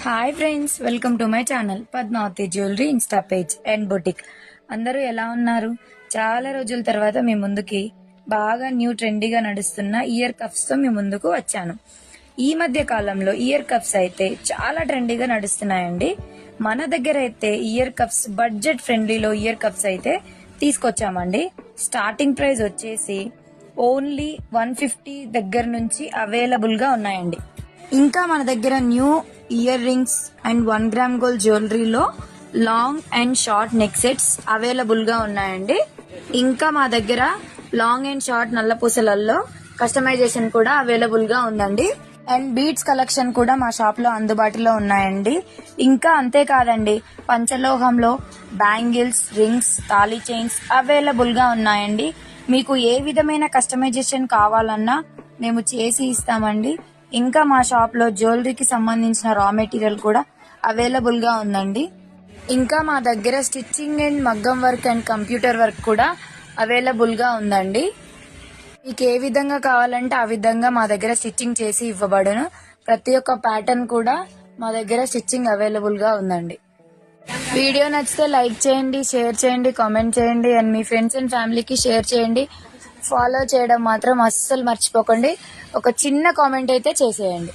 Hi friends, welcome to my channel Padmavati jewellery insta page and boutique. అందరూ ఎలా ఉన్నారు? చాలా రోజుల తర్వాత మీ ముందుకి బాగా న్యూ ట్రెండీగా నడుస్తున్న ఇయర్ కప్స్ తో మీ ముందుకు వచ్చాను. ఈ మధ్య కాలంలో ఇయర్ కప్స్ అయితే చాలా ట్రెండీగా నడుస్తున్నాయండి. మన దగ్గర అయితే ఇయర్ కప్స్ బడ్జెట్ ఫ్రెండ్లీలో ఇయర్ కప్స్ అయితే తీసుకొచ్చామండి. స్టార్టింగ్ ప్రైస్ వచ్చేసి ఓన్లీ 150 దగ్గర నుంచి అవైలబుల్ గా ఉన్నాయండి. ఇంకా మన దగ్గర new year rings and 1 gram gold జ్యువెలరీలో long and short neck sets available గా ఉన్నాయండి. ఇంకా మా దగ్గర లాంగ్ అండ్ షార్ట్ నల్ల పూసలలో కస్టమైజేషన్ కూడా అవైలబుల్ గా ఉందండి. అండ్ బీడ్స్ కలెక్షన్ కూడా మా షాప్ లో అందుబాటులో ఉన్నాయండి. ఇంకా అంతేకాదండి, పంచలోహంలో బ్యాంగిల్స్, రింగ్స్, తాళీ చైన్స్ అవైలబుల్ గా ఉన్నాయండి. మీకు ఏ విధమైన కస్టమైజేషన్ కావాలన్నా మేము చేసి ఇస్తామండి. ఇంకా మా షాప్ లో జ్యువెలరీకి సంబంధించిన రా మెటీరియల్ కూడా అవైలబుల్ గా ఉందండి. ఇంకా మా దగ్గర స్టిచ్చింగ్ అండ్ మగ్గం వర్క్ అండ్ కంప్యూటర్ వర్క్ కూడా అవైలబుల్ గా ఉందండి. మీకు ఏ విధంగా కావాలంటే ఆ విధంగా మా దగ్గర స్టిచ్చింగ్ చేసి ఇవ్వబడును. ప్రతి ఒక్క ప్యాటర్న్ కూడా మా దగ్గర స్టిచ్చింగ్ అవైలబుల్ గా ఉందండి. వీడియో నచ్చితే లైక్ చేయండి, షేర్ చేయండి, కామెంట్ చేయండి అండ్ మీ ఫ్రెండ్స్ అండ్ ఫ్యామిలీకి షేర్ చేయండి. ఫాలో చేయడం మాత్రం అస్సలు మర్చిపోకండి. ఒక చిన్న కామెంట్ అయితే చేసేయండి.